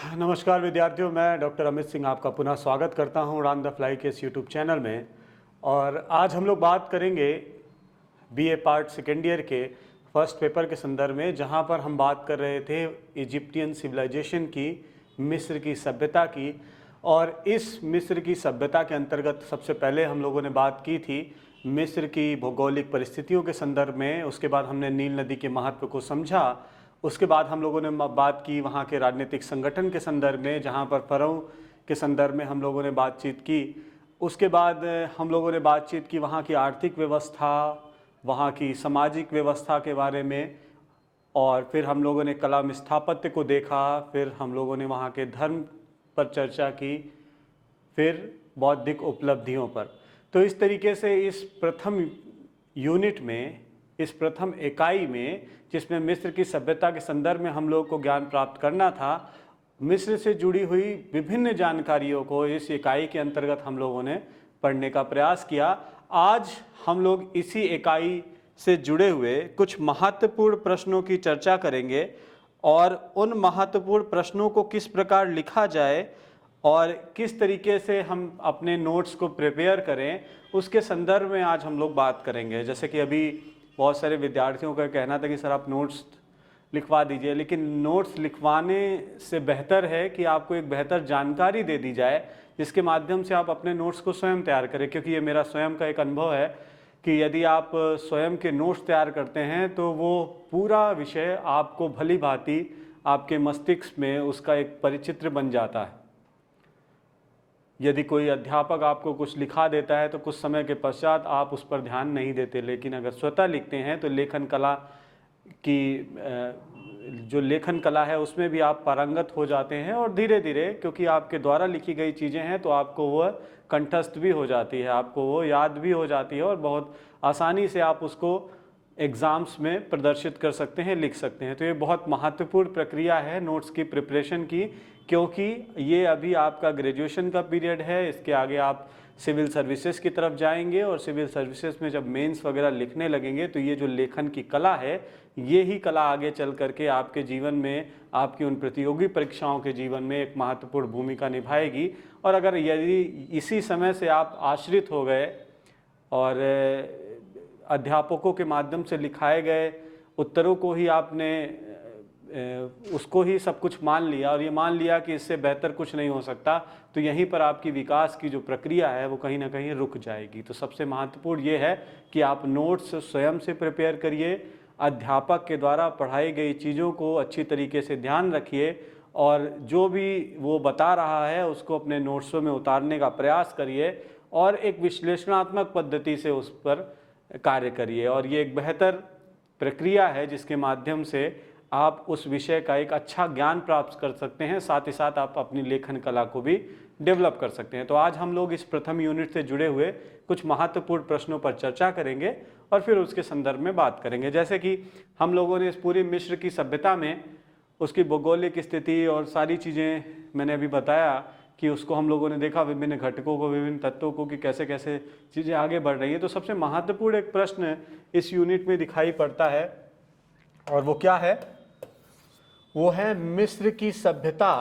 नमस्कार विद्यार्थियों, मैं डॉक्टर अमित सिंह आपका पुनः स्वागत करता हूं उड़ान द फ्लाई के इस यूट्यूब चैनल में। और आज हम लोग बात करेंगे बीए पार्ट सेकेंड ईयर के फर्स्ट पेपर के संदर्भ में, जहां पर हम बात कर रहे थे इजिप्टियन सिविलाइजेशन की, मिस्र की सभ्यता की। और इस मिस्र की सभ्यता के अंतर्गत सबसे पहले हम लोगों ने बात की थी मिस्र की भौगोलिक परिस्थितियों के संदर्भ में। उसके बाद हमने नील नदी के महत्व को समझा। उसके बाद हम लोगों ने बात की वहाँ के राजनीतिक संगठन के संदर्भ में, जहाँ पर फ़रों के संदर्भ में हम लोगों ने बातचीत की। उसके बाद हम लोगों ने बातचीत की वहाँ की आर्थिक व्यवस्था, वहाँ की सामाजिक व्यवस्था के बारे में। और फिर हम लोगों ने कला में स्थापत्य को देखा। फिर हम लोगों ने वहाँ के धर्म पर चर्चा की, फिर बौद्धिक उपलब्धियों पर। तो इस तरीके से इस प्रथम यूनिट में, इस प्रथम इकाई में, जिसमें मिस्र की सभ्यता के संदर्भ में हम लोग को ज्ञान प्राप्त करना था, मिस्र से जुड़ी हुई विभिन्न जानकारियों को इस इकाई के अंतर्गत हम लोगों ने पढ़ने का प्रयास किया। आज हम लोग इसी इकाई से जुड़े हुए कुछ महत्वपूर्ण प्रश्नों की चर्चा करेंगे और उन महत्वपूर्ण प्रश्नों को किस प्रकार लिखा जाए और किस तरीके से हम अपने नोट्स को प्रिपेयर करें, उसके संदर्भ में आज हम लोग बात करेंगे। जैसे कि अभी बहुत सारे विद्यार्थियों का कहना था कि सर आप नोट्स लिखवा दीजिए, लेकिन नोट्स लिखवाने से बेहतर है कि आपको एक बेहतर जानकारी दे दी जाए, जिसके माध्यम से आप अपने नोट्स को स्वयं तैयार करें। क्योंकि ये मेरा स्वयं का एक अनुभव है कि यदि आप स्वयं के नोट्स तैयार करते हैं तो वो पूरा विषय आपको भली भांति आपके मस्तिष्क में उसका एक परिचित्र बन जाता है। यदि कोई अध्यापक आपको कुछ लिखा देता है तो कुछ समय के पश्चात आप उस पर ध्यान नहीं देते, लेकिन अगर स्वतः लिखते हैं तो लेखन कला की जो लेखन कला है उसमें भी आप पारंगत हो जाते हैं। और धीरे धीरे, क्योंकि आपके द्वारा लिखी गई चीज़ें हैं, तो आपको वह कंठस्थ भी हो जाती है, आपको वो याद भी हो जाती है और बहुत आसानी से आप उसको एग्ज़ाम्स में प्रदर्शित कर सकते हैं, लिख सकते हैं। तो ये बहुत महत्वपूर्ण प्रक्रिया है नोट्स की प्रिपरेशन की, क्योंकि ये अभी आपका ग्रेजुएशन का पीरियड है। इसके आगे आप सिविल सर्विसेज की तरफ जाएंगे और सिविल सर्विसेज में जब मेंस वगैरह लिखने लगेंगे तो ये जो लेखन की कला है, ये ही कला आगे चल करके आपके जीवन में, आपकी उन प्रतियोगी परीक्षाओं के जीवन में एक महत्वपूर्ण भूमिका निभाएगी। और अगर यदि इसी समय से आप आश्रित हो गए और अध्यापकों के माध्यम से लिखाए गए उत्तरों को ही आपने उसको ही सब कुछ मान लिया और ये मान लिया कि इससे बेहतर कुछ नहीं हो सकता, तो यहीं पर आपकी विकास की जो प्रक्रिया है वो कहीं ना कहीं रुक जाएगी। तो सबसे महत्वपूर्ण ये है कि आप नोट्स स्वयं से प्रिपेयर करिए, अध्यापक के द्वारा पढ़ाई गई चीज़ों को अच्छी तरीके से ध्यान रखिए और जो भी वो बता रहा है उसको अपने नोट्सों में उतारने का प्रयास करिए और एक विश्लेषणात्मक पद्धति से उस पर कार्य करिए। और ये एक बेहतर प्रक्रिया है जिसके माध्यम से आप उस विषय का एक अच्छा ज्ञान प्राप्त कर सकते हैं, साथ ही साथ आप अपनी लेखन कला को भी डेवलप कर सकते हैं। तो आज हम लोग इस प्रथम यूनिट से जुड़े हुए कुछ महत्वपूर्ण प्रश्नों पर चर्चा करेंगे और फिर उसके संदर्भ में बात करेंगे। जैसे कि हम लोगों ने इस पूरी मिस्र की सभ्यता में उसकी भौगोलिक स्थिति और सारी चीज़ें मैंने अभी बताया कि उसको हम लोगों ने देखा, विभिन्न घटकों को, विभिन्न तत्वों को, कि कैसे कैसे चीज़ें आगे बढ़ रही हैं। तो सबसे महत्वपूर्ण एक प्रश्न इस यूनिट में दिखाई पड़ता है और वो क्या है? वो है मिस्र की सभ्यता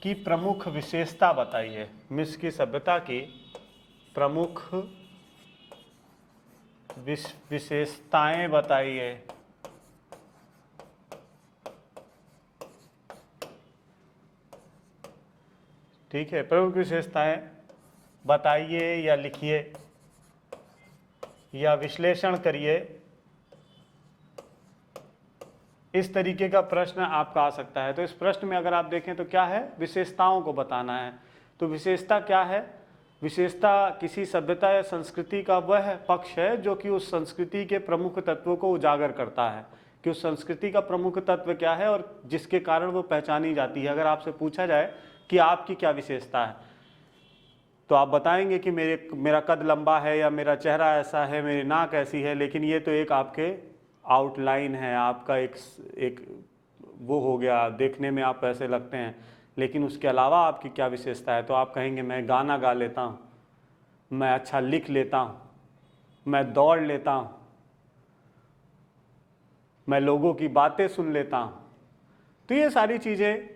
की प्रमुख विशेषता बताइए। मिस्र की सभ्यता की प्रमुख विशेषताएं बताइए। ठीक है, प्रमुख विशेषताएं बताइए या लिखिए या विश्लेषण करिए। इस तरीके का प्रश्न आपका आ सकता है। तो इस प्रश्न में अगर आप देखें तो क्या है? विशेषताओं को बताना है। तो विशेषता क्या है? विशेषता किसी सभ्यता या संस्कृति का वह पक्ष है जो कि उस संस्कृति के प्रमुख तत्वों को उजागर करता है, कि उस संस्कृति का प्रमुख तत्व क्या है और जिसके कारण वो पहचानी जाती है। अगर आपसे पूछा जाए कि आपकी क्या विशेषता है, तो आप बताएंगे कि मेरा कद लंबा है या मेरा चेहरा ऐसा है, मेरी नाक ऐसी है, लेकिन ये तो एक आपके आउटलाइन है, आपका एक वो हो गया, देखने में आप ऐसे लगते हैं। लेकिन उसके अलावा आपकी क्या विशेषता है? तो आप कहेंगे मैं गाना गा लेता हूँ, मैं अच्छा लिख लेता हूँ, मैं दौड़ लेता हूँ, मैं लोगों की बातें सुन लेता हूँ। तो ये सारी चीज़ें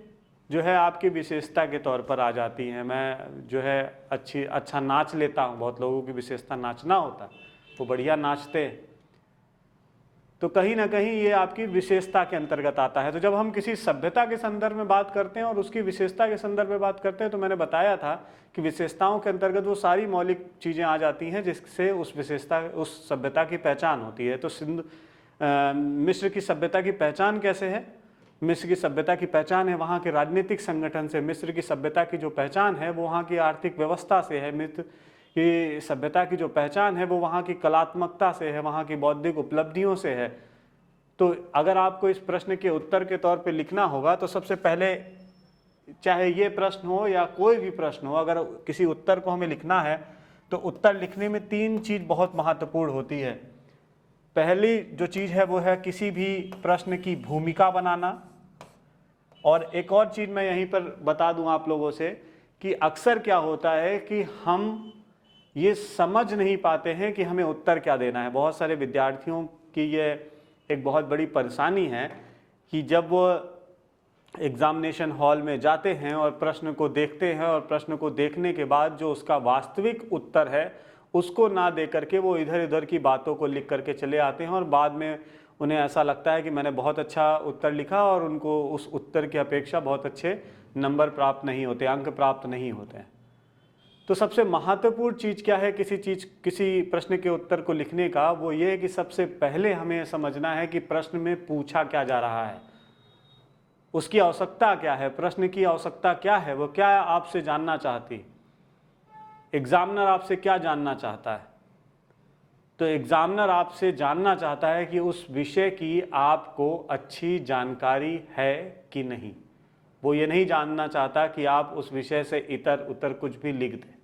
जो है आपकी विशेषता के तौर पर आ जाती हैं। मैं जो है अच्छा नाच लेता हूँ, बहुत लोगों की विशेषता नाचना होता है, वो बढ़िया नाचते हैं, तो कहीं ना कहीं ये आपकी विशेषता के अंतर्गत आता है। तो जब हम किसी सभ्यता के संदर्भ में बात करते हैं और उसकी विशेषता के संदर्भ में बात करते हैं, तो मैंने बताया था कि विशेषताओं के अंतर्गत वो सारी मौलिक चीज़ें आ जाती हैं जिससे उस सभ्यता की पहचान होती है। तो मिस्र की सभ्यता की पहचान कैसे है? मिस्र की सभ्यता की पहचान है वहाँ के राजनीतिक संगठन से। मिस्र की सभ्यता की जो पहचान है वो वहाँ की आर्थिक व्यवस्था से है। मिस्र की सभ्यता की जो पहचान है वो वहाँ की कलात्मकता से है, वहाँ की बौद्धिक उपलब्धियों से है। तो अगर आपको इस प्रश्न के उत्तर के तौर पे लिखना होगा तो सबसे पहले, चाहे ये प्रश्न हो या कोई भी प्रश्न हो, अगर किसी उत्तर को हमें लिखना है तो उत्तर लिखने में 3 चीज़ बहुत महत्वपूर्ण होती है। पहली जो चीज़ है वो है किसी भी प्रश्न की भूमिका बनाना। और एक और चीज़ मैं यहीं पर बता दूं आप लोगों से कि अक्सर क्या होता है कि हम ये समझ नहीं पाते हैं कि हमें उत्तर क्या देना है। बहुत सारे विद्यार्थियों की ये एक बहुत बड़ी परेशानी है कि जब वो एग्जामिनेशन हॉल में जाते हैं और प्रश्न को देखते हैं और प्रश्न को देखने के बाद जो उसका वास्तविक उत्तर है उसको ना दे करके वो इधर उधर की बातों को लिख करके चले आते हैं और बाद में उन्हें ऐसा लगता है कि मैंने बहुत अच्छा उत्तर लिखा और उनको उस उत्तर की अपेक्षा बहुत अच्छे नंबर प्राप्त नहीं होते, अंक प्राप्त नहीं होते हैं। तो सबसे महत्वपूर्ण चीज़ क्या है किसी प्रश्न के उत्तर को लिखने का? वो ये है कि सबसे पहले हमें समझना है कि प्रश्न में पूछा क्या जा रहा है, उसकी आवश्यकता क्या है, प्रश्न की आवश्यकता क्या है, वो क्या आपसे जानना चाहती, एग्जामिनर आपसे क्या जानना चाहता है। तो एग्जामिनर आपसे जानना चाहता है कि उस विषय की आपको अच्छी जानकारी है कि नहीं। वो ये नहीं जानना चाहता कि आप उस विषय से इतर उतर कुछ भी लिख दें।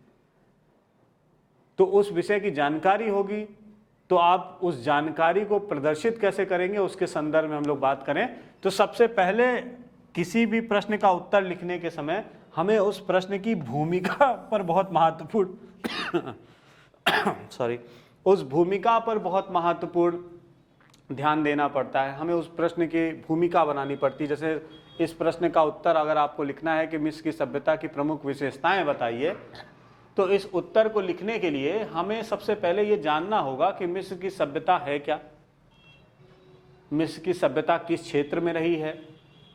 तो उस विषय की जानकारी होगी तो आप उस जानकारी को प्रदर्शित कैसे करेंगे उसके संदर्भ में हम लोग बात करें तो सबसे पहले किसी भी प्रश्न का उत्तर लिखने के समय हमें उस प्रश्न की भूमिका पर बहुत महत्वपूर्ण उस भूमिका पर बहुत महत्वपूर्ण ध्यान देना पड़ता है। हमें उस प्रश्न की भूमिका बनानी पड़ती है। जैसे इस प्रश्न का उत्तर अगर आपको लिखना है कि मिस्र की सभ्यता की प्रमुख विशेषताएं बताइए, तो इस उत्तर को लिखने के लिए हमें सबसे पहले ये जानना होगा कि मिस्र की सभ्यता है क्या, मिस्र की सभ्यता किस क्षेत्र में रही है,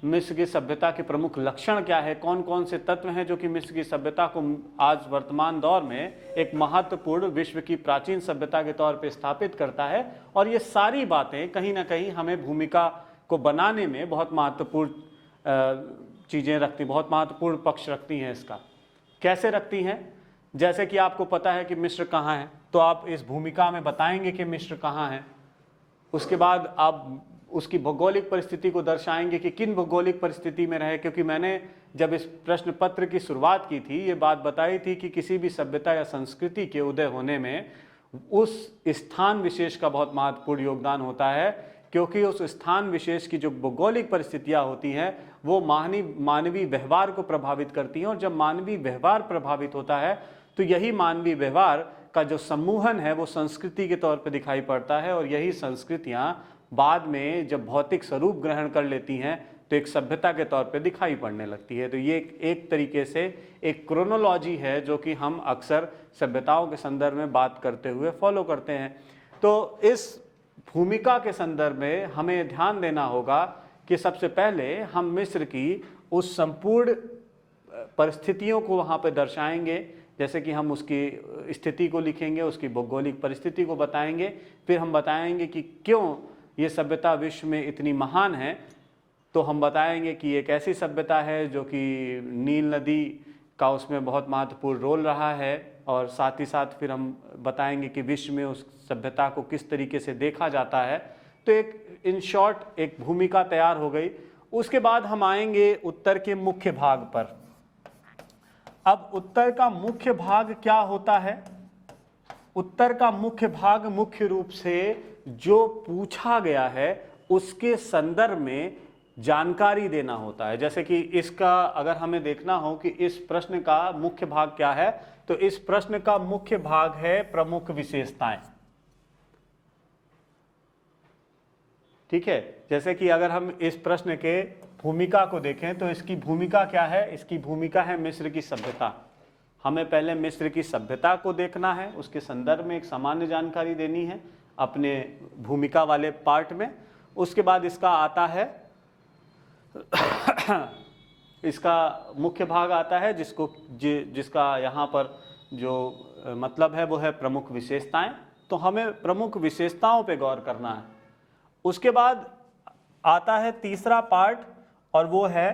मिस्र की सभ्यता के प्रमुख लक्षण क्या है, कौन कौन से तत्व हैं जो कि मिस्र की सभ्यता को आज वर्तमान दौर में एक महत्वपूर्ण विश्व की प्राचीन सभ्यता के तौर पे स्थापित करता है। और ये सारी बातें कहीं ना कहीं हमें भूमिका को बनाने में बहुत महत्वपूर्ण चीज़ें रखती, बहुत महत्वपूर्ण पक्ष रखती हैं। इसका कैसे रखती हैं? जैसे कि आपको पता है कि मिस्र कहाँ है, तो आप इस भूमिका में बताएंगे कि मिस्र कहाँ है। उसके बाद आप उसकी भौगोलिक परिस्थिति को दर्शाएंगे कि किन भौगोलिक परिस्थिति में रहे, क्योंकि मैंने जब इस प्रश्न पत्र की शुरुआत की थी ये बात बताई थी कि किसी भी सभ्यता या संस्कृति के उदय होने में उस स्थान विशेष का बहुत महत्वपूर्ण योगदान होता है, क्योंकि उस स्थान विशेष की जो भौगोलिक परिस्थितियाँ होती हैं वो मानवीय व्यवहार को प्रभावित करती हैं। और जब मानवीय व्यवहार प्रभावित होता है तो यही मानवीय व्यवहार का जो सम्मोहन है वो संस्कृति के तौर पर दिखाई पड़ता है। और यही संस्कृतियाँ बाद में जब भौतिक स्वरूप ग्रहण कर लेती हैं तो एक सभ्यता के तौर पे दिखाई पड़ने लगती है। तो ये एक तरीके से एक क्रोनोलॉजी है जो कि हम अक्सर सभ्यताओं के संदर्भ में बात करते हुए फॉलो करते हैं। तो इस भूमिका के संदर्भ में हमें ध्यान देना होगा कि सबसे पहले हम मिस्र की उस संपूर्ण परिस्थितियों को वहाँ पे दर्शाएंगे, जैसे कि हम उसकी स्थिति को लिखेंगे, उसकी भौगोलिक परिस्थिति को बताएंगे, फिर हम बताएंगे कि क्यों ये सभ्यता विश्व में इतनी महान है। तो हम बताएंगे कि एक ऐसी सभ्यता है जो कि नील नदी का उसमें बहुत महत्वपूर्ण रोल रहा है, और साथ ही साथ फिर हम बताएंगे कि विश्व में उस सभ्यता को किस तरीके से देखा जाता है। तो एक इन शॉर्ट एक भूमिका तैयार हो गई। उसके बाद हम आएंगे उत्तर के मुख्य भाग पर। अब उत्तर का मुख्य भाग क्या होता है? उत्तर का मुख्य भाग मुख्य रूप से जो पूछा गया है उसके संदर्भ में जानकारी देना होता है। जैसे कि इसका अगर हमें देखना हो कि इस प्रश्न का मुख्य भाग क्या है, तो इस प्रश्न का मुख्य भाग है प्रमुख विशेषताएं। ठीक है। जैसे कि अगर हम इस प्रश्न के भूमिका को देखें तो इसकी भूमिका क्या है, इसकी भूमिका है मिस्र की सभ्यता। हमें पहले मिस्र की सभ्यता को देखना है, उसके संदर्भ में एक सामान्य जानकारी देनी है अपने भूमिका वाले पार्ट में। उसके बाद इसका आता है इसका मुख्य भाग आता है जिसका यहाँ पर जो मतलब है वो है प्रमुख विशेषताएं। तो हमें प्रमुख विशेषताओं पे गौर करना है। उसके बाद आता है तीसरा पार्ट और वो है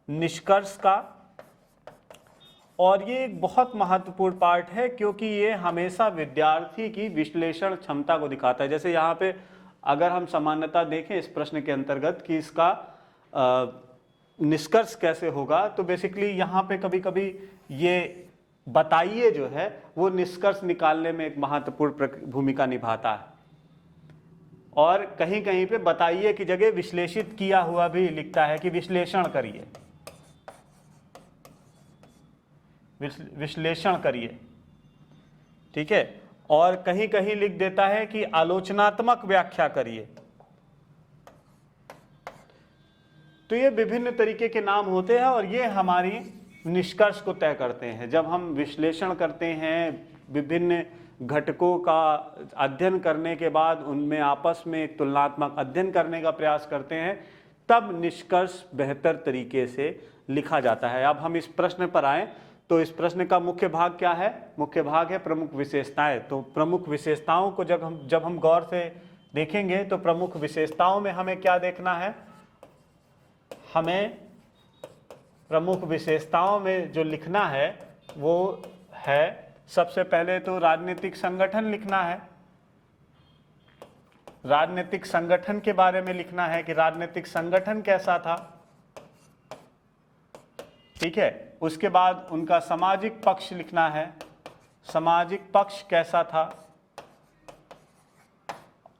निष्कर्ष का। और ये एक बहुत महत्वपूर्ण पार्ट है क्योंकि ये हमेशा विद्यार्थी की विश्लेषण क्षमता को दिखाता है। जैसे यहाँ पे अगर हम सामान्यता देखें इस प्रश्न के अंतर्गत कि इसका निष्कर्ष कैसे होगा, तो बेसिकली यहाँ पे कभी कभी ये बताइए जो है वो निष्कर्ष निकालने में एक महत्वपूर्ण भूमिका निभाता है। और कहीं कहीं पे बताइए की जगह विश्लेषित किया हुआ भी लिखता है कि विश्लेषण करिए, विश्लेषण करिए, ठीक है। और कहीं कहीं लिख देता है कि आलोचनात्मक व्याख्या करिए। तो ये विभिन्न तरीके के नाम होते हैं और ये हमारी निष्कर्ष को तय करते हैं। जब हम विश्लेषण करते हैं, विभिन्न घटकों का अध्ययन करने के बाद उनमें आपस में एक तुलनात्मक अध्ययन करने का प्रयास करते हैं, तब निष्कर्ष बेहतर तरीके से लिखा जाता है। अब हम इस प्रश्न पर आएं तो इस प्रश्न का मुख्य भाग क्या है? मुख्य भाग है प्रमुख विशेषताएं। तो प्रमुख विशेषताओं को जब हम गौर से देखेंगे तो प्रमुख विशेषताओं में हमें क्या देखना है? हमें प्रमुख विशेषताओं में जो लिखना है वो है, सबसे पहले तो राजनीतिक संगठन लिखना है। राजनीतिक संगठन के बारे में लिखना है कि राजनीतिक संगठन कैसा था, ठीक है। उसके बाद उनका सामाजिक पक्ष लिखना है, सामाजिक पक्ष कैसा था।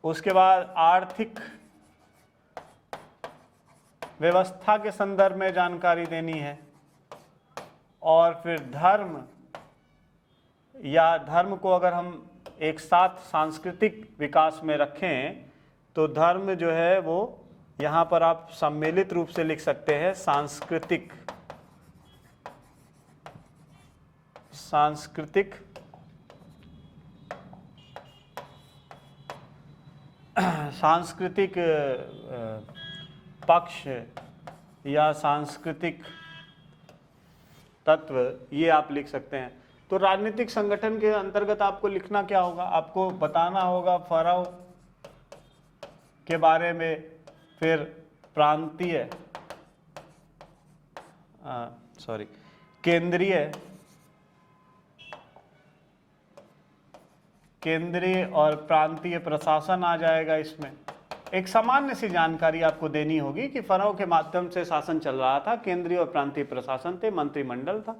उसके बाद आर्थिक व्यवस्था के संदर्भ में जानकारी देनी है। और फिर धर्म, या धर्म को अगर हम एक साथ सांस्कृतिक विकास में रखें तो धर्म जो है वो यहाँ पर आप सम्मिलित रूप से लिख सकते हैं सांस्कृतिक पक्ष या सांस्कृतिक तत्व, ये आप लिख सकते हैं। तो राजनीतिक संगठन के अंतर्गत आपको लिखना क्या होगा? आपको बताना होगा फराव के बारे में, फिर प्रांतीय केंद्रीय और प्रांतीय प्रशासन आ जाएगा इसमें। एक सामान्य सी जानकारी आपको देनी होगी कि फराव के माध्यम से शासन चल रहा था, केंद्रीय और प्रांतीय प्रशासन थे, मंत्रिमंडल था।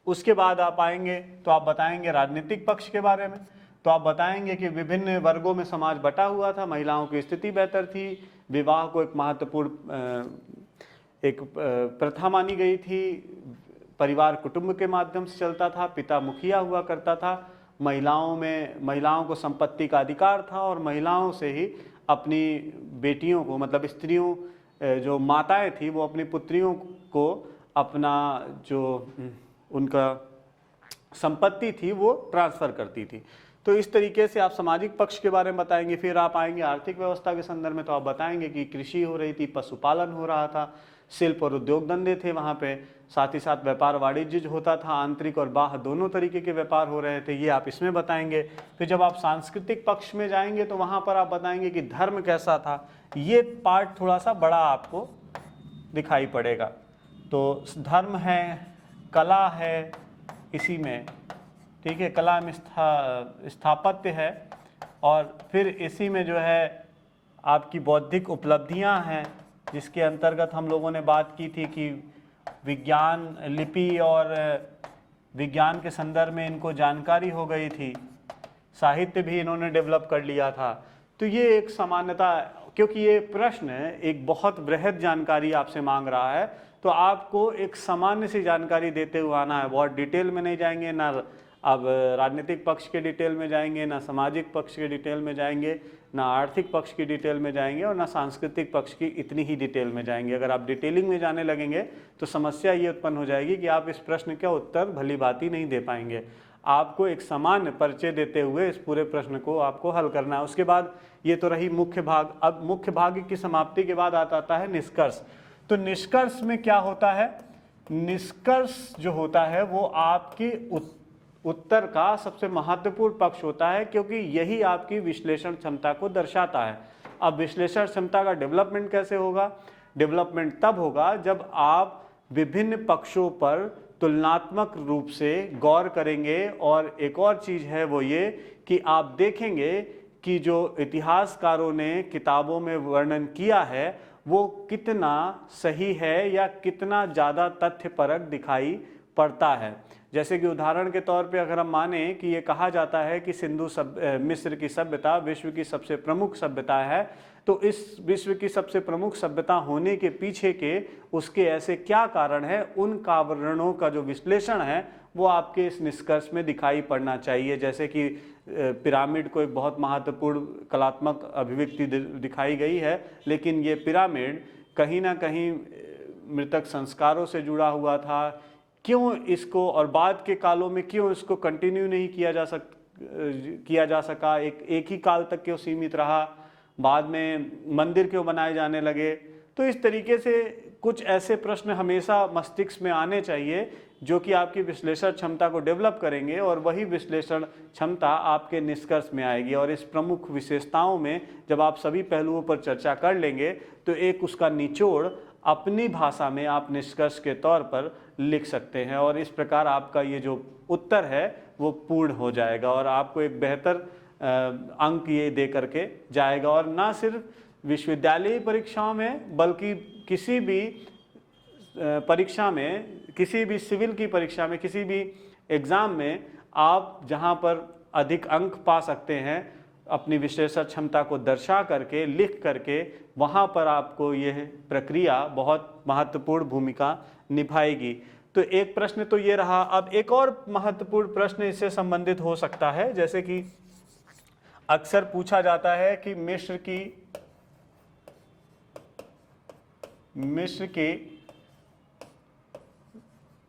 उसके बाद आप आएंगे तो आप बताएंगे राजनीतिक पक्ष के बारे में। तो आप बताएंगे कि विभिन्न वर्गों में समाज बटा हुआ था, महिलाओं की स्थिति बेहतर थी, विवाह को एक महत्वपूर्ण प्रथा मानी गई थी, परिवार कुटुंब के माध्यम से चलता था, पिता मुखिया हुआ करता था, महिलाओं को संपत्ति का अधिकार था और महिलाओं से ही अपनी बेटियों को, मतलब स्त्रियों जो माताएं थी, वो अपनी पुत्रियों को अपना जो उनका संपत्ति थी वो ट्रांसफ़र करती थी। तो इस तरीके से आप सामाजिक पक्ष के बारे में बताएंगे। फिर आप आएंगे आर्थिक व्यवस्था के संदर्भ में, तो आप बताएंगे कि कृषि हो रही थी, पशुपालन हो रहा था, शिल्प और उद्योग धंधे थे वहाँ पे, साथ ही साथ व्यापार वाणिज्य होता था, आंतरिक और बाह्य दोनों तरीके के व्यापार हो रहे थे, ये आप इसमें बताएंगे। फिर जब आप सांस्कृतिक पक्ष में जाएंगे तो वहाँ पर आप बताएंगे कि धर्म कैसा था। ये पार्ट थोड़ा सा बड़ा आपको दिखाई पड़ेगा। तो धर्म है, कला है इसी में, ठीक है, कला में स्थापत्य है, और फिर इसी में जो है आपकी बौद्धिक उपलब्धियां हैं, जिसके अंतर्गत हम लोगों ने बात की थी कि विज्ञान, लिपि और विज्ञान के संदर्भ में इनको जानकारी हो गई थी, साहित्य भी इन्होंने डेवलप कर लिया था। तो ये एक सामान्यता, क्योंकि ये प्रश्न एक बहुत बृहद जानकारी आपसे मांग रहा है, तो आपको एक सामान्य सी जानकारी देते हुए आना है, बहुत डिटेल में नहीं जाएंगे, ना अब राजनीतिक पक्ष के डिटेल में जाएंगे, ना सामाजिक पक्ष के डिटेल में जाएंगे, ना आर्थिक पक्ष की डिटेल में जाएंगे और ना सांस्कृतिक पक्ष की इतनी ही डिटेल में जाएंगे। अगर आप डिटेलिंग में जाने लगेंगे तो समस्या ये उत्पन्न हो जाएगी कि आप इस प्रश्न का उत्तर भली भांति नहीं दे पाएंगे। आपको एक सामान्य परिचय देते हुए इस पूरे प्रश्न को आपको हल करना है। उसके बाद ये तो रही मुख्य भाग। अब मुख्य भाग की समाप्ति के बाद आता है निष्कर्ष। तो निष्कर्ष में क्या होता है? निष्कर्ष जो होता है वो आपके उत्तर का सबसे महत्वपूर्ण पक्ष होता है, क्योंकि यही आपकी विश्लेषण क्षमता को दर्शाता है। अब विश्लेषण क्षमता का डेवलपमेंट कैसे होगा? डेवलपमेंट तब होगा जब आप विभिन्न पक्षों पर तुलनात्मक रूप से गौर करेंगे। और एक और चीज़ है वो ये कि आप देखेंगे कि जो इतिहासकारों ने किताबों में वर्णन किया है वो कितना सही है या कितना ज़्यादा तथ्यपरक दिखाई पड़ता है। जैसे कि उदाहरण के तौर पे अगर हम माने कि ये कहा जाता है कि मिस्र की सभ्यता विश्व की सबसे प्रमुख सभ्यता है, तो इस विश्व की सबसे प्रमुख सभ्यता होने के पीछे के उसके ऐसे क्या कारण है, उन कारणों का जो विश्लेषण है वो आपके इस निष्कर्ष में दिखाई पड़ना चाहिए। जैसे कि पिरामिड को एक बहुत महत्वपूर्ण कलात्मक अभिव्यक्ति दिखाई गई है, लेकिन ये पिरामिड कहीं ना कहीं मृतक संस्कारों से जुड़ा हुआ था। क्यों इसको, और बाद के कालों में क्यों इसको कंटिन्यू नहीं किया जा सका, एक ही काल तक क्यों सीमित रहा, बाद में मंदिर क्यों बनाए जाने लगे? तो इस तरीके से कुछ ऐसे प्रश्न हमेशा मस्तिष्क में आने चाहिए जो कि आपकी विश्लेषण क्षमता को डेवलप करेंगे, और वही विश्लेषण क्षमता आपके निष्कर्ष में आएगी। और इस प्रमुख विशेषताओं में जब आप सभी पहलुओं पर चर्चा कर लेंगे तो एक उसका निचोड़ अपनी भाषा में आप निष्कर्ष के तौर पर लिख सकते हैं, और इस प्रकार आपका ये जो उत्तर है वो पूर्ण हो जाएगा और आपको एक बेहतर अंक ये दे करके जाएगा। और ना सिर्फ विश्वविद्यालय परीक्षाओं में बल्कि किसी भी परीक्षा में, किसी भी सिविल की परीक्षा में, किसी भी एग्ज़ाम में आप जहाँ पर अधिक अंक पा सकते हैं अपनी विश्लेषण क्षमता को दर्शा करके, लिख करके, वहाँ पर आपको यह प्रक्रिया बहुत महत्वपूर्ण भूमिका निभाएगी। तो एक प्रश्न तो ये रहा। अब एक और महत्वपूर्ण प्रश्न इससे संबंधित हो सकता है, जैसे कि अक्सर पूछा जाता है कि मिस्र की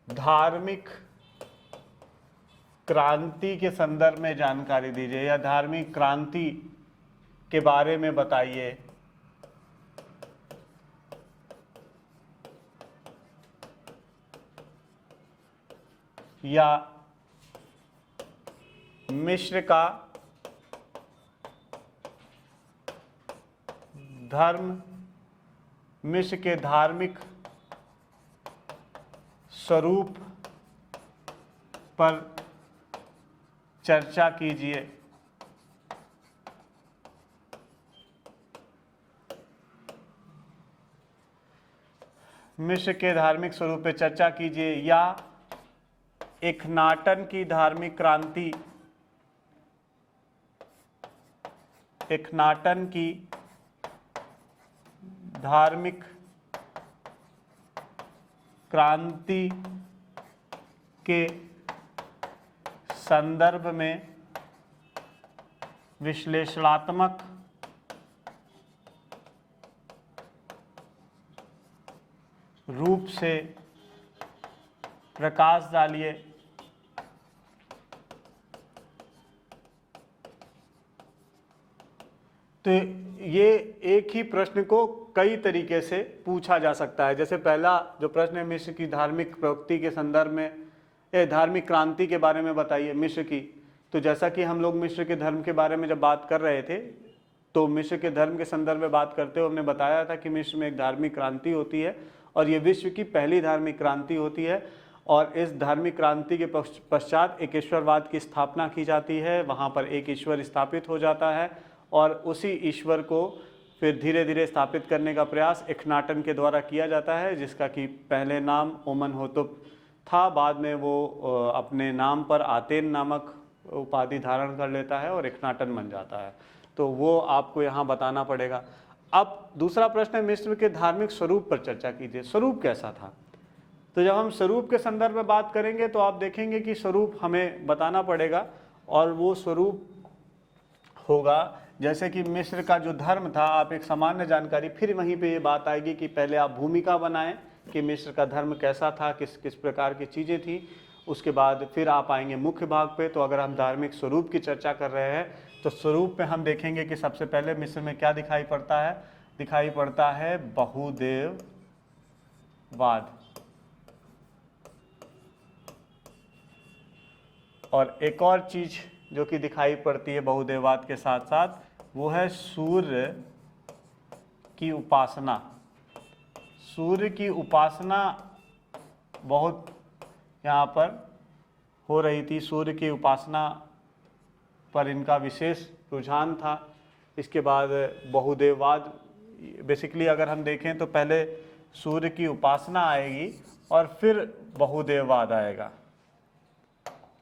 धार्मिक क्रांति के संदर्भ में जानकारी दीजिए, या धार्मिक क्रांति के बारे में बताइए। या मिस्र का मिस्र के धार्मिक स्वरूप पर चर्चा कीजिए। मिस्र के धार्मिक स्वरूप पर चर्चा कीजिए। या इखनाटन की धार्मिक क्रांति, इखनाटन की धार्मिक क्रांति के संदर्भ में विश्लेषणात्मक रूप से प्रकाश डालिए। तो ये एक ही प्रश्न को कई तरीके से पूछा जा सकता है। जैसे पहला जो प्रश्न है, मिस्र की धार्मिक प्रवृत्ति के संदर्भ में, धार्मिक क्रांति के बारे में बताइए मिस्र की। तो जैसा कि हम लोग मिस्र के धर्म के बारे में जब बात कर रहे थे, तो मिस्र के धर्म के संदर्भ में बात करते हुए हमने बताया था कि मिस्र में एक धार्मिक क्रांति होती है और ये विश्व की पहली धार्मिक क्रांति होती है। और इस धार्मिक क्रांति के पश्चात एक ईश्वरवाद की स्थापना की जाती है। वहाँ पर एक ईश्वर स्थापित हो जाता है और उसी ईश्वर को फिर धीरे धीरे स्थापित करने का प्रयास इखनाटन के द्वारा किया जाता है, जिसका कि पहले नाम ओमनहोतप था। बाद में वो अपने नाम पर आतेन नामक उपाधि धारण कर लेता है और इखनाटन बन जाता है। तो वो आपको यहाँ बताना पड़ेगा। अब दूसरा प्रश्न है, मिस्र के धार्मिक स्वरूप पर चर्चा कीजिए। स्वरूप कैसा था? तो जब हम स्वरूप के संदर्भ में बात करेंगे तो आप देखेंगे कि स्वरूप हमें बताना पड़ेगा, और वो स्वरूप होगा जैसे कि मिस्र का जो धर्म था, आप एक सामान्य जानकारी, फिर वहीं पे ये बात आएगी कि पहले आप भूमिका बनाएं कि मिस्र का धर्म कैसा था, किस किस प्रकार की चीज़ें थी, उसके बाद फिर आप आएंगे मुख्य भाग पे। तो अगर हम धार्मिक स्वरूप की चर्चा कर रहे हैं तो स्वरूप में हम देखेंगे कि सबसे पहले मिस्र में क्या दिखाई पड़ता है, दिखाई पड़ता है बहुदेववाद। और एक और चीज़ जो कि दिखाई पड़ती है बहुदेववाद के साथ साथ, वो है सूर्य की उपासना। सूर्य की उपासना बहुत यहाँ पर हो रही थी, सूर्य की उपासना पर इनका विशेष रुझान था। इसके बाद बहुदेववाद, बेसिकली अगर हम देखें तो पहले सूर्य की उपासना आएगी और फिर बहुदेववाद आएगा,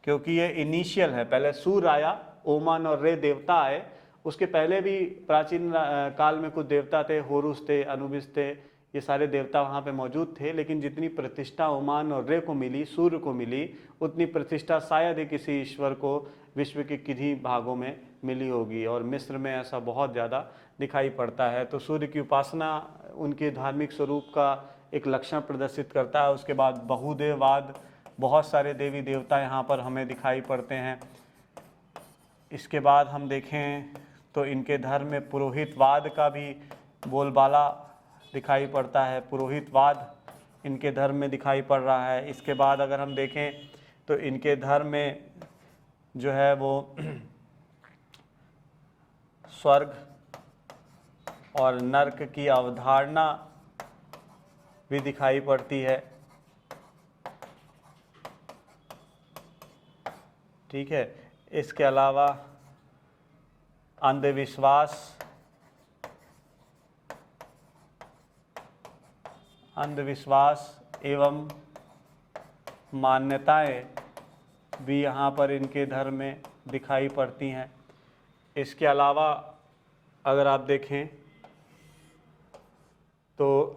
क्योंकि ये इनिशियल है। पहले सूर्य आया, ओमान और रे देवता आए, उसके पहले भी प्राचीन काल में कुछ देवता थे, होरुस थे, अनुबिस थे, ये सारे देवता वहाँ पे मौजूद थे। लेकिन जितनी प्रतिष्ठा ओमान और रे को मिली, सूर्य को मिली, उतनी प्रतिष्ठा शायद ही किसी ईश्वर को विश्व के किन्हीं भागों में मिली होगी, और मिस्र में ऐसा बहुत ज़्यादा दिखाई पड़ता है। तो सूर्य की उपासना उनके धार्मिक स्वरूप का एक लक्षण प्रदर्शित करता है। उसके बाद बहुदेववाद, बहुत सारे देवी देवता यहाँ पर हमें दिखाई पड़ते हैं। इसके बाद हम देखें तो इनके धर्म में पुरोहितवाद का भी बोलबाला दिखाई पड़ता है, पुरोहितवाद इनके धर्म में दिखाई पड़ रहा है। इसके बाद अगर हम देखें तो इनके धर्म में जो है वो स्वर्ग और नरक की अवधारणा भी दिखाई पड़ती है। ठीक है, इसके अलावा अंधविश्वास एवं मान्यताएं भी यहाँ पर इनके धर्म में दिखाई पड़ती हैं। इसके अलावा अगर आप देखें तो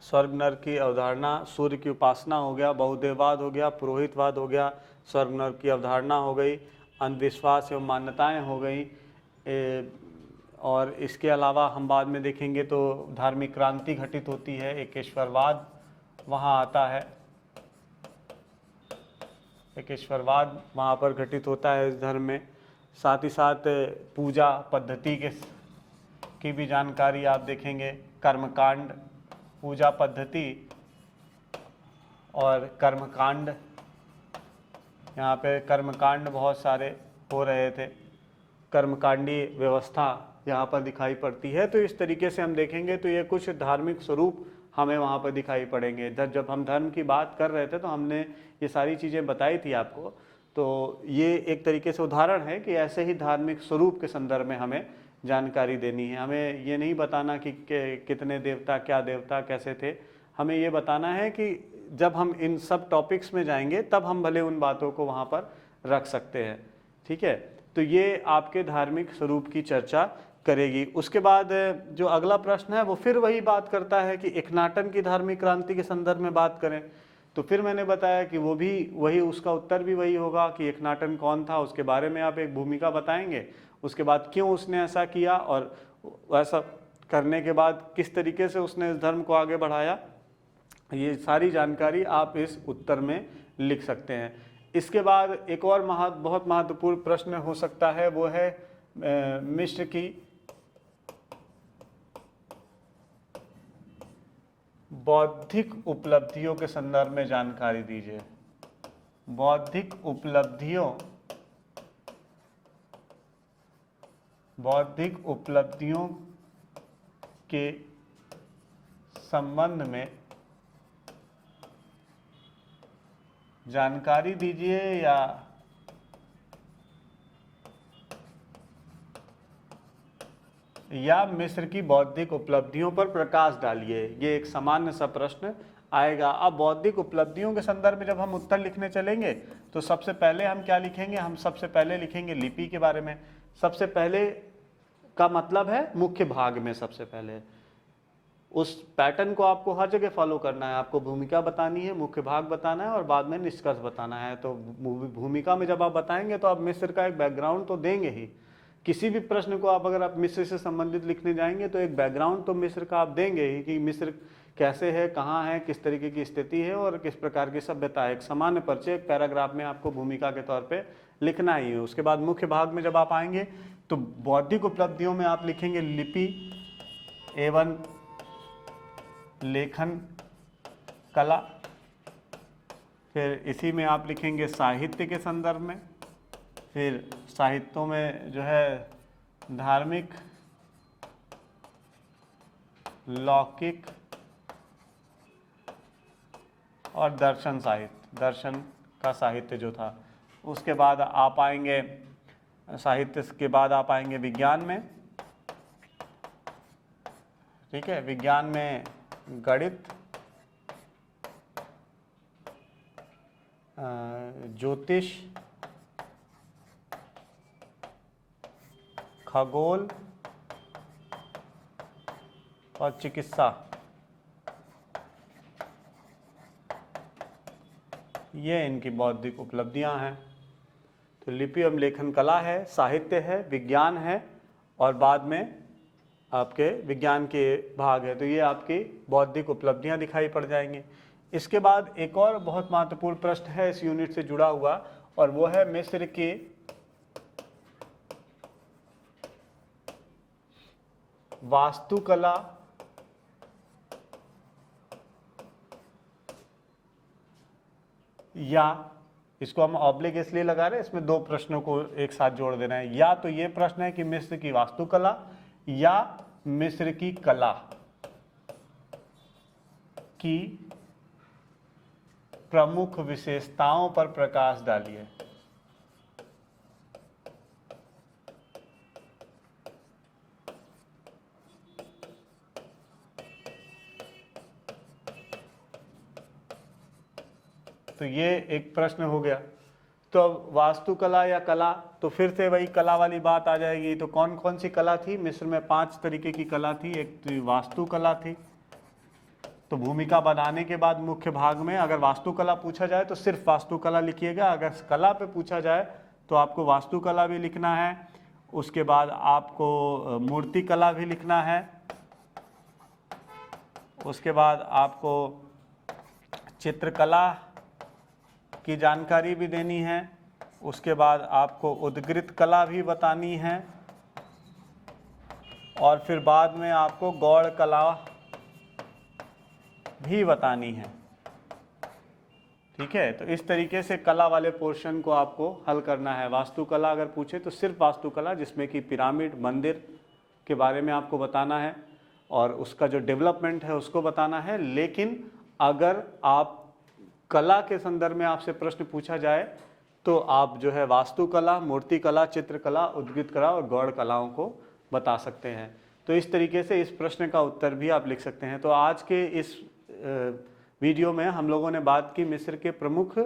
स्वर्ग नरक की अवधारणा, सूर्य की उपासना हो गया, बहुदेववाद हो गया, पुरोहितवाद हो गया, स्वर्ग नरक की अवधारणा हो गई, अंधविश्वास एवं मान्यताएं हो गई। और इसके अलावा हम बाद में देखेंगे तो धार्मिक क्रांति घटित होती है, एकेश्वरवाद वहाँ आता है, एकेश्वरवाद वहाँ पर घटित होता है इस धर्म में। साथ ही साथ पूजा पद्धति की भी जानकारी आप देखेंगे, कर्मकांड, पूजा पद्धति और कर्मकांड, यहाँ पे कर्मकांड बहुत सारे हो रहे थे, कर्मकांडी व्यवस्था यहाँ पर दिखाई पड़ती है। तो इस तरीके से हम देखेंगे तो ये कुछ धार्मिक स्वरूप हमें वहाँ पर दिखाई पड़ेंगे। जब हम धर्म की बात कर रहे थे तो हमने ये सारी चीज़ें बताई थी आपको। तो ये एक तरीके से उदाहरण है कि ऐसे ही धार्मिक स्वरूप के संदर्भ में हमें जानकारी देनी है। हमें ये नहीं बताना कि कितने देवता, क्या देवता, कैसे थे। हमें ये बताना है कि जब हम इन सब टॉपिक्स में जाएंगे तब हम भले उन बातों को वहाँ पर रख सकते हैं। ठीक है, तो ये आपके धार्मिक स्वरूप की चर्चा करेगी। उसके बाद जो अगला प्रश्न है वो फिर वही बात करता है कि एक्नाटन की धार्मिक क्रांति के संदर्भ में बात करें। तो फिर मैंने बताया कि वो भी वही, उसका उत्तर भी वही होगा कि एक्नाटन कौन था, उसके बारे में आप एक भूमिका बताएंगे, उसके बाद क्यों उसने ऐसा किया और ऐसा करने के बाद किस तरीके से उसने इस धर्म को आगे बढ़ाया। ये सारी जानकारी आप इस उत्तर में लिख सकते हैं। इसके बाद एक और बहुत महत्वपूर्ण प्रश्न हो सकता है, वो है मिस्र की बौद्धिक उपलब्धियों के संदर्भ में जानकारी दीजिए। बौद्धिक उपलब्धियों के संबंध में जानकारी दीजिए या मिस्र की बौद्धिक उपलब्धियों पर प्रकाश डालिए। ये एक सामान्य सा प्रश्न आएगा। अब बौद्धिक उपलब्धियों के संदर्भ में जब हम उत्तर लिखने चलेंगे तो सबसे पहले हम क्या लिखेंगे, हम सबसे पहले लिखेंगे लिपि के बारे में। सबसे पहले का मतलब है मुख्य भाग में सबसे पहले, उस पैटर्न को आपको हर जगह फॉलो करना है। आपको भूमिका बतानी है, मुख्य भाग बताना है और बाद में निष्कर्ष बताना है। तो भूमिका में जब आप बताएंगे तो आप मिस्र का एक बैकग्राउंड तो देंगे ही। किसी भी प्रश्न को अगर आप मिस्र से संबंधित लिखने जाएंगे तो एक बैकग्राउंड तो मिस्र का आप देंगे ही, कि मिस्र कैसे है, कहाँ है, किस तरीके की स्थिति है और किस प्रकार की सभ्यता है। एक सामान्य परिचय एक पैराग्राफ में आपको भूमिका के तौर पे लिखना ही है। उसके बाद मुख्य भाग में जब आप आएंगे तो बौद्धिक उपलब्धियों में आप लिखेंगे लिपि एवं लेखन कला। फिर इसी में आप लिखेंगे साहित्य के संदर्भ में। फिर साहित्यों में जो है धार्मिक, लौकिक और दर्शन साहित्य, दर्शन का साहित्य जो था। उसके बाद आप आएंगे साहित्य के बाद आप आएंगे विज्ञान में। ठीक है, विज्ञान में गणित, ज्योतिष, खगोल और चिकित्सा, ये इनकी बौद्धिक उपलब्धियां हैं। तो लिपि एवं लेखन कला है, साहित्य है, विज्ञान है और बाद में आपके विज्ञान के भाग है। तो ये आपकी बौद्धिक उपलब्धियां दिखाई पड़ जाएंगी। इसके बाद एक और बहुत महत्वपूर्ण प्रश्न है इस यूनिट से जुड़ा हुआ और वो है मिस्र की वास्तुकला या, इसको हम ऑब्लिक इसलिए लगा रहे हैं, इसमें दो प्रश्नों को एक साथ जोड़ देना है। या तो ये प्रश्न है कि मिस्र की वास्तुकला या मिस्र की कला की प्रमुख विशेषताओं पर प्रकाश डालिए। तो ये एक प्रश्न हो गया। तो अब वास्तुकला या कला, तो फिर से वही कला वाली बात आ जाएगी। तो कौन कौन सी कला थी मिस्र में? 5 तरीके की कला थी। एक तो वास्तुकला थी, तो भूमिका बनाने के बाद मुख्य भाग में अगर वास्तुकला पूछा जाए तो सिर्फ वास्तुकला लिखिएगा। अगर कला पे पूछा जाए तो आपको वास्तुकला भी लिखना है। उसके बाद आपको मूर्तिकला भी लिखना है। उसके बाद आपको चित्रकला की जानकारी भी देनी है। उसके बाद आपको उद्गृत कला भी बतानी है और फिर बाद में आपको गौड़ कला भी बतानी है। ठीक है, तो इस तरीके से कला वाले पोर्शन को आपको हल करना है। वास्तुकला अगर पूछे तो सिर्फ वास्तुकला, जिसमें कि पिरामिड, मंदिर के बारे में आपको बताना है और उसका जो डेवलपमेंट है उसको बताना है। लेकिन अगर आप कला के संदर्भ में आपसे प्रश्न पूछा जाए तो आप जो है वास्तुकला, मूर्तिकला, चित्रकला, उद्गृत कला और गौड़ कलाओं को बता सकते हैं। तो इस तरीके से इस प्रश्न का उत्तर भी आप लिख सकते हैं। तो आज के इस वीडियो में हम लोगों ने बात की मिस्र के प्रमुख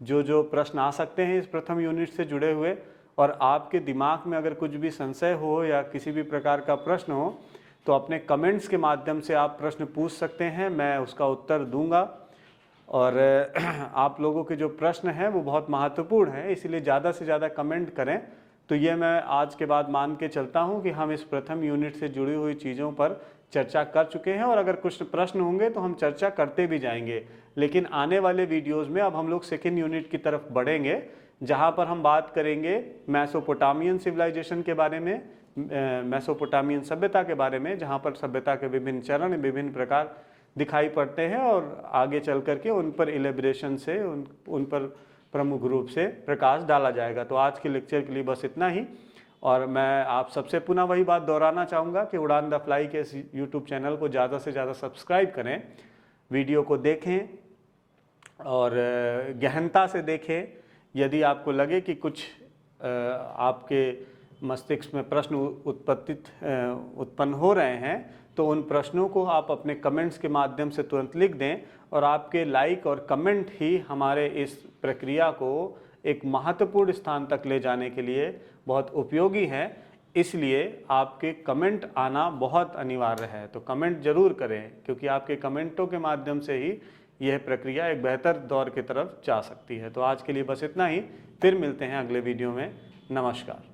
जो प्रश्न आ सकते हैं इस प्रथम यूनिट से जुड़े हुए। और आपके दिमाग में अगर कुछ भी संशय हो या किसी भी प्रकार का प्रश्न हो तो अपने कमेंट्स के माध्यम से आप प्रश्न पूछ सकते हैं, मैं उसका उत्तर दूंगा। और आप लोगों के जो प्रश्न हैं वो बहुत महत्वपूर्ण हैं, इसलिए ज़्यादा से ज़्यादा कमेंट करें। तो ये मैं आज के बाद मान के चलता हूँ कि हम इस प्रथम यूनिट से जुड़ी हुई चीज़ों पर चर्चा कर चुके हैं और अगर कुछ प्रश्न होंगे तो हम चर्चा करते भी जाएंगे। लेकिन आने वाले वीडियोज़ में अब हम लोग सेकेंड यूनिट की तरफ बढ़ेंगे, जहाँ पर हम बात करेंगे मेसोपोटामियन सिविलाइजेशन के बारे में, मेसोपोटामियन सभ्यता के बारे में, जहाँ पर सभ्यता के विभिन्न चरण, विभिन्न प्रकार दिखाई पड़ते हैं और आगे चल करके उन पर इलेबरेशन से उन पर प्रमुख रूप से प्रकाश डाला जाएगा। तो आज के लेक्चर के लिए बस इतना ही। और मैं आप सबसे पुनः वही बात दोहराना चाहूँगा कि उड़ान द फ्लाई के इस यूट्यूब चैनल को ज़्यादा से ज़्यादा सब्सक्राइब करें, वीडियो को देखें और गहनता से देखें। यदि आपको लगे कि कुछ आपके मस्तिष्क में प्रश्न उत्पन्न हो रहे हैं तो उन प्रश्नों को आप अपने कमेंट्स के माध्यम से तुरंत लिख दें। और आपके लाइक और कमेंट ही हमारे इस प्रक्रिया को एक महत्वपूर्ण स्थान तक ले जाने के लिए बहुत उपयोगी है। इसलिए आपके कमेंट आना बहुत अनिवार्य है। तो कमेंट जरूर करें, क्योंकि आपके कमेंटों के माध्यम से ही यह प्रक्रिया एक बेहतर दौर की तरफ जा सकती है। तो आज के लिए बस इतना ही, फिर मिलते हैं अगले वीडियो में। नमस्कार।